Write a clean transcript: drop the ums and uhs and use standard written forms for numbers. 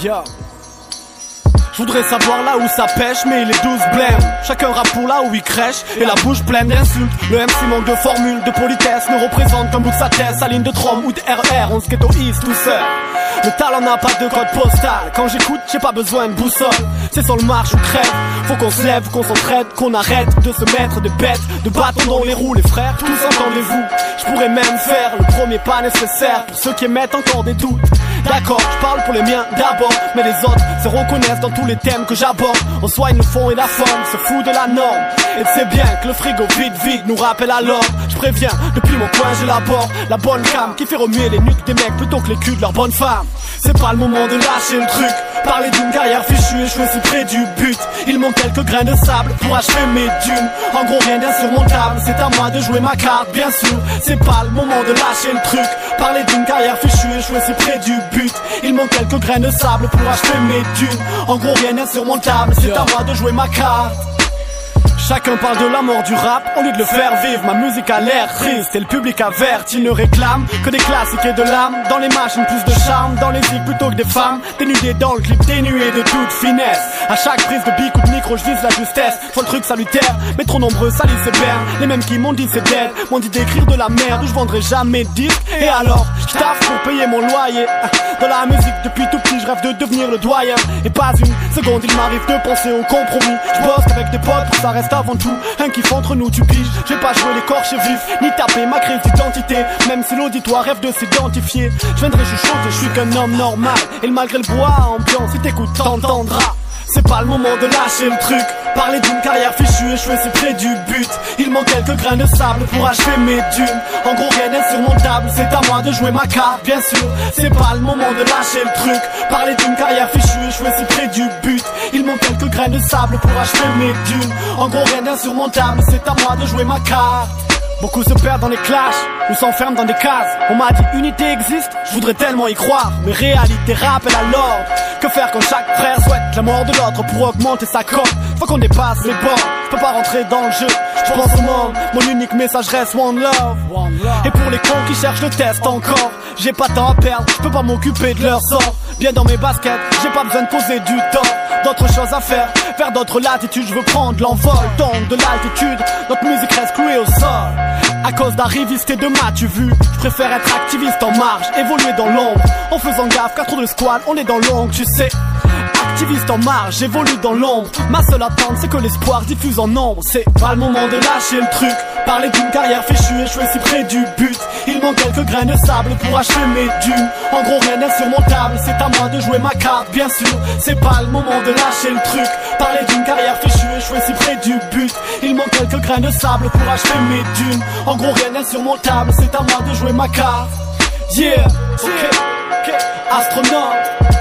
Yo. Je voudrais savoir là où ça pêche, mais il est 12 blême. Chacun rappe pour là où il crèche, et la bouche pleine d'insultes. Le MC manque de formule, de politesse, ne représente qu'un bout de sa tête. Sa ligne de trom ou de RR, on se ghettoise tout seul. Le talent n'a pas de code postal. Quand j'écoute, j'ai pas besoin de boussole. C'est sur le marche ou crève. Faut qu'on se lève, qu'on s'entraide, qu'on arrête de se mettre des bêtes, de bâtons dans les roues, les frères. Tous entendez-vous, je pourrais même faire le premier pas nécessaire pour ceux qui émettent encore des doutes. D'accord, je parle pour les miens d'abord, mais les autres se reconnaissent dans tous les thèmes que j'aborde. On soigne le fond et la forme, se fout de la norme. Et c'est bien que le frigo vide nous rappelle alors. Je préviens, depuis mon coin j'élabore la bonne cam qui fait remuer les nuques des mecs plutôt que les culs de leurs bonnes femmes. C'est pas le moment de lâcher le truc. Parler d'une carrière fichue et jouer si près du but. Il manque quelques grains de sable pour achever mes dunes. En gros rien d'insurmontable, c'est à moi de jouer ma carte bien sûr. C'est pas le moment de lâcher le truc. Parler d'une carrière fichue et jouer si près du but. Il manque quelques grains de sable pour achever mes dunes. En gros rien d'insurmontable, c'est à moi de jouer ma carte. Chacun parle de la mort du rap au lieu de le faire vivre. Ma musique a l'air triste et le public averti ne réclame que des classiques et de l'âme. Dans les machines plus de charme, dans les zigs plutôt que des femmes. Dénudées dans le clip, dénuées de toute finesse. À chaque prise de bic ou de micro je vise la justesse. Faut le truc salutaire, mais trop nombreux salissent et perdent. Les mêmes qui m'ont dit c'est dead, m'ont dit d'écrire de la merde où je vendrai jamais de disque. Et alors, je taffe pour payer mon loyer. Dans la musique depuis tout petit je rêve de devenir le doyen. Et pas une seconde il m'arrive de penser au compromis. Je bosse avec des potes pour ça reste avant tout un kiff entre nous, tu piges. J'ai pas joué l'écorché vif, ni taper ma crise d'identité. Même si l'auditoire rêve de s'identifier, je viendrai chuchoter, je suis qu'un homme normal. Et malgré le bois ambiant, si t'écoutes t'entendras. C'est pas le moment de lâcher le truc. Parler d'une carrière fichue et jouer si près du but. Il manque quelques grains de sable pour achever mes dunes. En gros rien d'insurmontable, c'est à moi de jouer ma carte bien sûr. C'est pas le moment de lâcher le truc. Parler d'une carrière fichue et jouer si près du but. Il manque quelques grains de sable pour achever mes dunes. En gros rien d'insurmontable, c'est à moi de jouer ma carte. Beaucoup se perdent dans les clashs ou s'enferment dans des cases. On m'a dit unité existe, je voudrais tellement y croire. Mais réalité rappelle à l'ordre. Que faire quand chaque frère souhaite la mort de l'autre pour augmenter sa cote? Faut qu'on dépasse les bords, je peux pas rentrer dans le jeu. Je pense au monde, mon unique message reste one love. Et pour les cons qui cherchent le test encore, j'ai pas de temps à perdre, je peux pas m'occuper de leur sort. Bien dans mes baskets, j'ai pas besoin de poser du temps. D'autres choses à faire, vers d'autres latitudes, je veux prendre l'envol. Donc de l'altitude, notre musique reste clouée au sol. À cause d'arrivistes et de m'as-tu vu, je préfère être activiste en marge, évoluer dans l'ombre. En faisant gaffe, car trop de squad, on est dans l'ombre, tu sais. Activiste en marge, j'évolue dans l'ombre. Ma seule attente c'est que l'espoir diffuse en nombre. C'est pas le moment de lâcher le truc. Parler d'une carrière fichue et jouer si près du but. Il manque quelques grains de sable pour achever mes dunes. En gros rien d'insurmontable, c'est à moi de jouer ma carte bien sûr. C'est pas le moment de lâcher le truc. Parler d'une carrière fichue et jouer si près du but. Il manque quelques grains de sable pour achever mes dunes. En gros rien d'insurmontable, c'est à moi de jouer ma carte. Yeah, ok, astronaute.